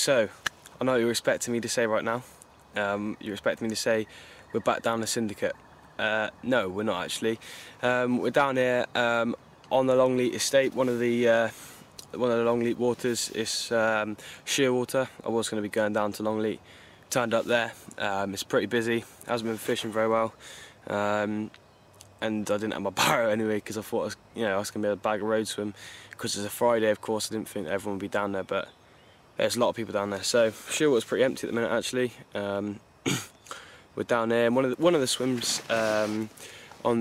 So, I know what you're expecting me to say right now. You're expecting me to say we're back down the syndicate. No, we're not actually. We're down here on the Longleat estate. One of the Longleat waters is shearwater. I was going to be going down to Longleat. Turned up there. It's pretty busy. Hasn't been fishing very well. And I didn't have my barrow anyway because I thought I was going to be able to bag a road swim. Because it's a Friday, of course, I didn't think everyone would be down there, but there's a lot of people down there. So shearwater's pretty empty at the minute actually. We're down there, and one of the swims on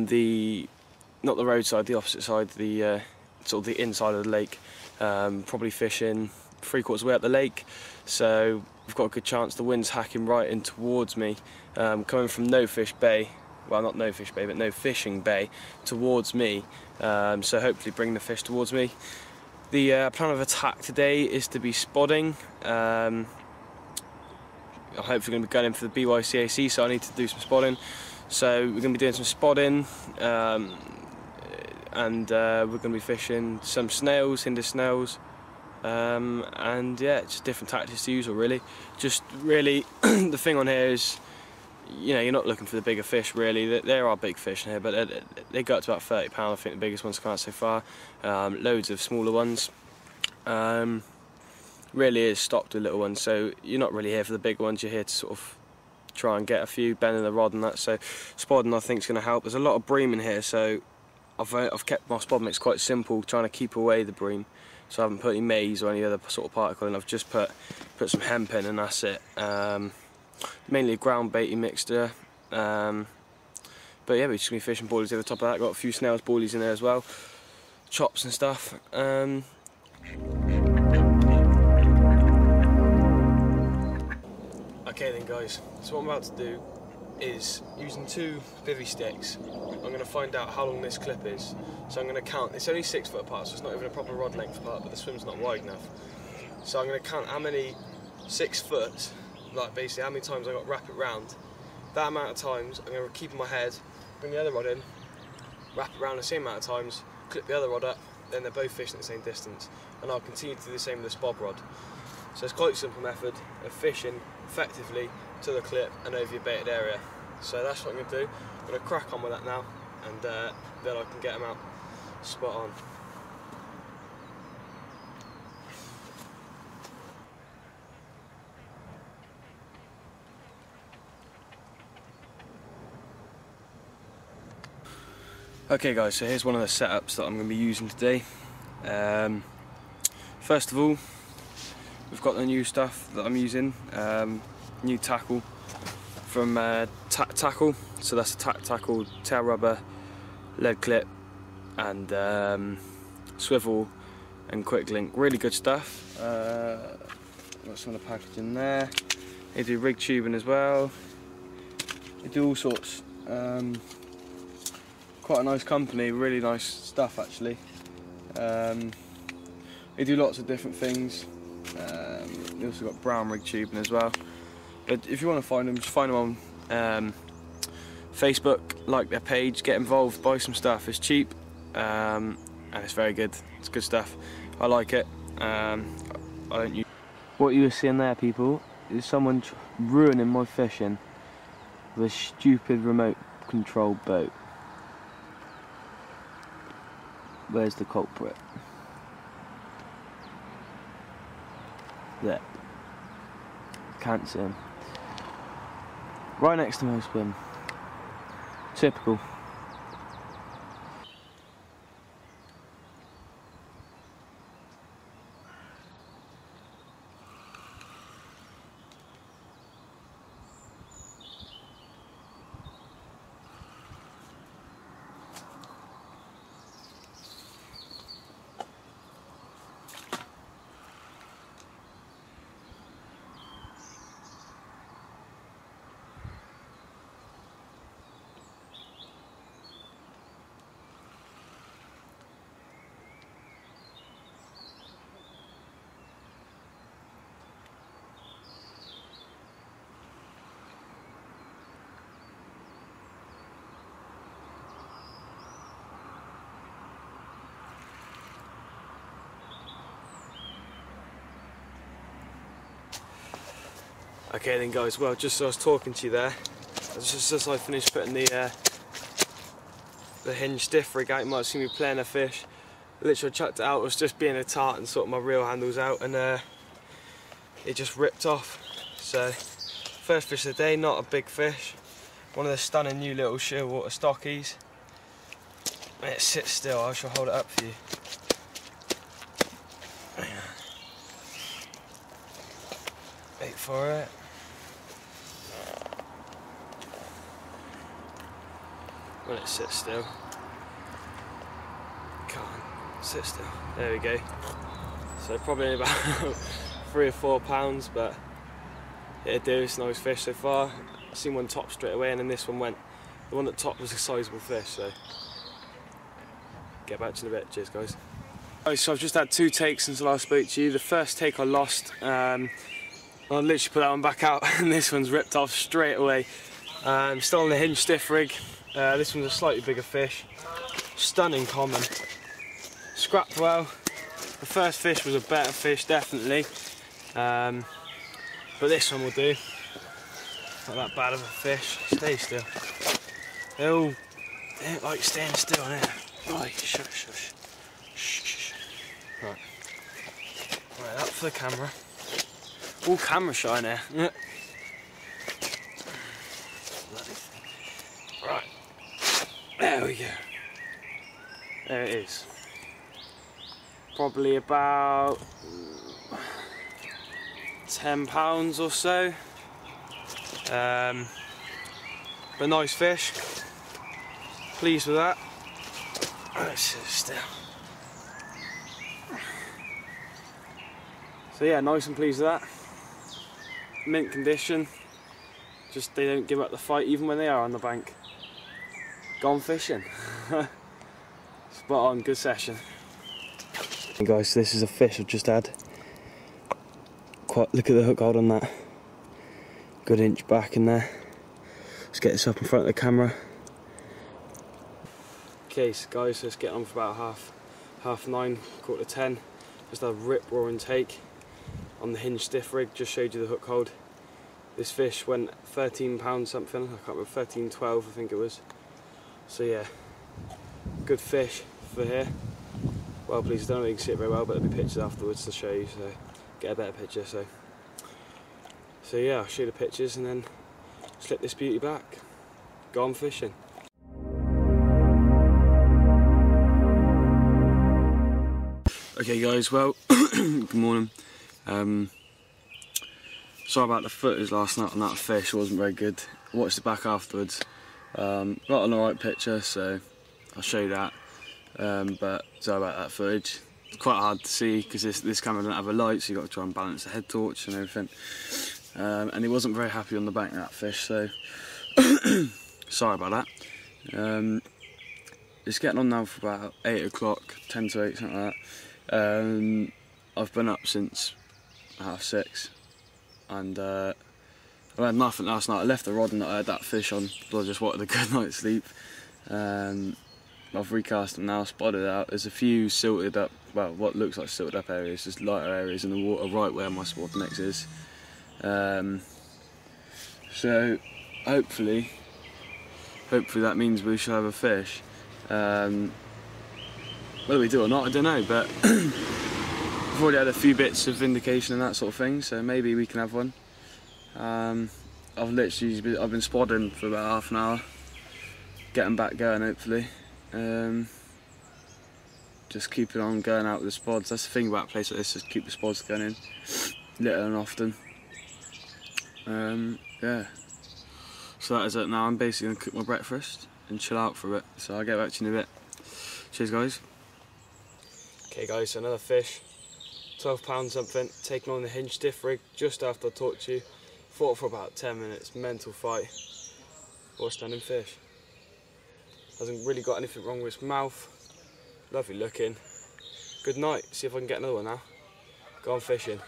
the, not the roadside, the opposite side, the sort of the inside of the lake. Probably fishing 3/4 of the way up the lake, so we've got a good chance. The wind's hacking right in towards me, coming from No Fish Bay. Well, not No Fish Bay, but No Fishing Bay towards me. So hopefully bring the fish towards me. The plan of attack today is to be spodding. I'm hopefully going to be going in for the BYCAC, so I need to do some spodding. So we're going to be doing some spodding, and we're going to be fishing some snails, hinder snails, and yeah, just different tactics to use. Really, just really the thing on here is, you're not looking for the bigger fish really. There are big fish in here, but they go up to about £30. I think the biggest ones come out so far. Loads of smaller ones. Really is stocked with little ones, so you're not really here for the big ones. You're here to sort of try and get a few, bending the rod and that. So spodding I think is going to help. There's a lot of bream in here, so I've kept my spod mix quite simple, trying to keep away the bream. So I haven't put any maize or any other sort of particle in. I've just put some hemp in, and that's it. Mainly a ground baity mixture. But yeah, we're just going to be fishing boilies over the top of that. Got a few snails boilies in there as well, chops and stuff. Okay then guys, so what I'm about to do is, using 2 bivvy sticks, I'm going to find out how long this clip is. So I'm going to count. It's only 6 foot apart, so it's not even a proper rod length apart, but the swim's not wide enough. So I'm going to count how many 6 foot, like basically how many times I got to wrap it round. That amount of times I'm going to keep in my head, bring the other rod in, wrap it round the same amount of times, clip the other rod up, then they're both fishing at the same distance. And I'll continue to do the same with the spod rod. So it's quite a simple method of fishing effectively to the clip and over your baited area. So that's what I'm going to do. I'm going to crack on with that now, and then I can get them out spot on. Okay guys, so here's one of the setups that I'm going to be using today. First of all, we've got the new stuff that I'm using, new tackle from Tackle. So that's a tackle, tail rubber, lead clip, and swivel and quick link. Really good stuff. Got some of the packaging there. They do rig tubing as well. They do all sorts. Quite a nice company, really nice stuff actually. They do lots of different things. They also got brown rig tubing as well. But if you want to find them, just find them on Facebook, like their page, get involved, buy some stuff. It's cheap, and it's very good. It's good stuff. I like it. I don't use. What you were seeing there, people, is someone ruining my fishing with a stupid remote control boat. Where's the culprit? There. Can't see him. Right next to my swim. Typical. Okay then guys, well just as I was talking to you there, just as I finished putting the hinge stiff rig out, you might have seen me playing a fish. Literally chucked it out, I was just being a tart and sorting my reel handles out, and it just ripped off. So first fish of the day, not a big fish, one of the stunning new little shearwater stockies. It sits still, I shall hold it up for you. Wait for it. When it sits still. Come on, sit still. There we go. So probably about 3 or 4 pounds, but it'll do. It's a nice fish so far. I've seen one top straight away, and then this one went. The one that topped was a sizable fish, so get back to you in a bit. Cheers guys. Right, so I've just had 2 takes since I last spoke to you. The first take I lost. I literally put that one back out and this one's ripped off straight away. Still on the hinge stiff rig. This one's a slightly bigger fish. Stunning common. Scrapped well. The first fish was a better fish, definitely. But this one will do. Not that bad of a fish. Stay still. They don't like staying still in here. Right, shush, shush. Shh. Right. Right, up for the camera. All camera shy now. Yeah. Right. There we go. There it is. Probably about 10 pounds or so. But nice fish. Pleased with that. Let's sit still. So yeah, nice and pleased with that. Mint condition. Just they don't give up the fight even when they are on the bank. Gone fishing. Spot on, good session. Hey guys, this is a fish I've just had. Look at the hook hold on that. Good inch back in there. Let's get this up in front of the camera. Okay, so guys, let's get on for about half 9, 9:45. Just a rip roaring take on the hinge stiff rig. Just showed you the hook hold. This fish went 13 pounds something. I can't remember, 13, 12 I think it was. So yeah, good fish for here. Well pleased. I don't know if you can see it very well, but there'll be pictures afterwards to show you, so get a better picture. So yeah, I'll show you the pictures and then slip this beauty back. Gone fishing. Okay guys, well, good morning. Sorry about the footage last night on that fish, it wasn't very good. Watched it back afterwards. Got an alright picture, so I'll show you that. But sorry about that footage. It's quite hard to see because this camera doesn't have a light, so you've got to try and balance the head torch and everything. And he wasn't very happy on the bank, that fish, so sorry about that. It's getting on now for about 8 o'clock, 10 to 8, something like that. I've been up since 6:30, and I had nothing last night. I left the rod and I had that fish on because I just wanted a good night's sleep. I've recast them now, spotted it out. There's a few silted up, well, what looks like silted up areas, just lighter areas in the water right where my sport mix is. So hopefully that means we shall have a fish. Whether we do or not, I don't know, but I've already had a few bits of indication and that sort of thing, so maybe we can have one. I've been spodding for about half an hour, getting back going hopefully. Just keeping on going out with the spods. That's the thing about a place like this, just keep the spods going in, little and often. Yeah. So that is it now. I'm basically going to cook my breakfast and chill out for a bit, so I'll get back to you in a bit. Cheers guys. Okay guys, so another fish, 12 pounds something, taken on the hinge stiff rig just after I talked to you. Fought for about 10 minutes, mental fight. What a stunning fish. Hasn't really got anything wrong with its mouth. Lovely looking. Good night. See if I can get another one now. Go on fishing.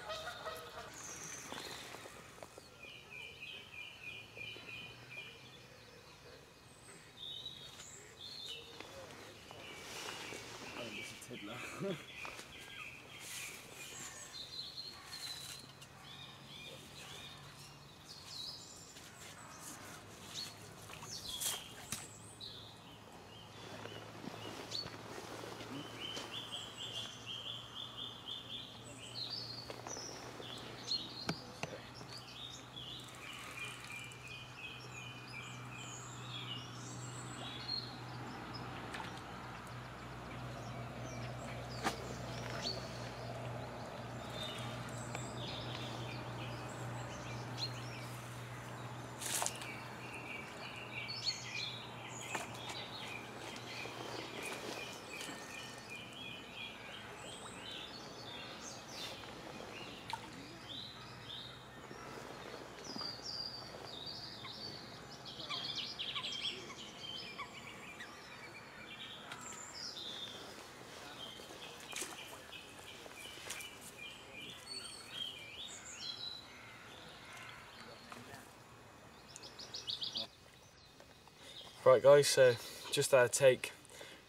Right guys, so just had to take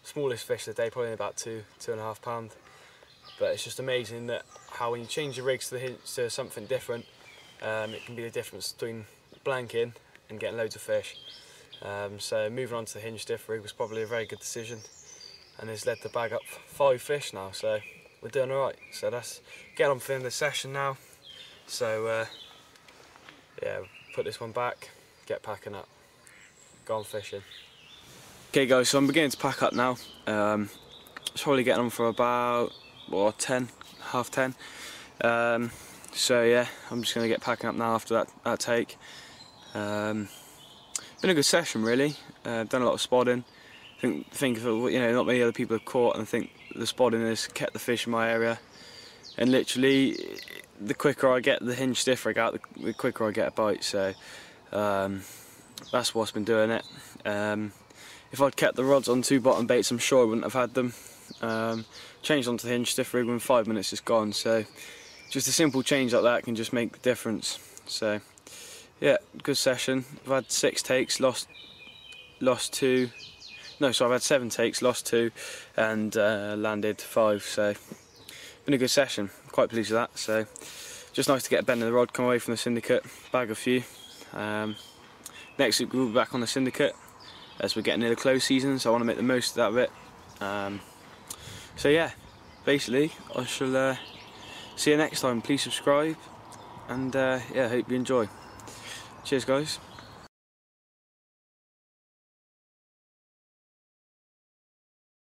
smallest fish of the day, probably about 2.5 pound. But it's just amazing that how when you change your rigs to the hinge to something different, it can be the difference between blanking and getting loads of fish. So moving on to the hinge stiff rig was probably a very good decision, and it's led to bag up 5 fish now, so we're doing alright. So that's getting on for the end of the session now. So yeah, put this one back, get packing up, go on fishing. Okay guys, so I'm beginning to pack up now. It's probably getting on for about 10, half 10. So yeah, I'm just going to get packing up now after that take. Been a good session really. Done a lot of spotting. Think of, you know, not many other people have caught, and I think the spotting has kept the fish in my area. And literally, the quicker I get the hinge stiff rig out, the quicker I get a bite. So that's what's been doing it. If I'd kept the rods on 2 bottom baits, I'm sure I wouldn't have had them. Changed onto the hinge stiff rig when 5 minutes is gone. So just a simple change like that can just make the difference. So yeah, good session. I've had 6 takes, lost 2. No, so I've had 7 takes, lost 2, and landed 5. So been a good session. Quite pleased with that. So just nice to get a bend of the rod, come away from the syndicate, bag a few. Next week we'll be back on the syndicate as we're getting near the close season, so I want to make the most of that bit. So yeah, basically I shall see you next time. Please subscribe, and yeah, hope you enjoy. Cheers guys.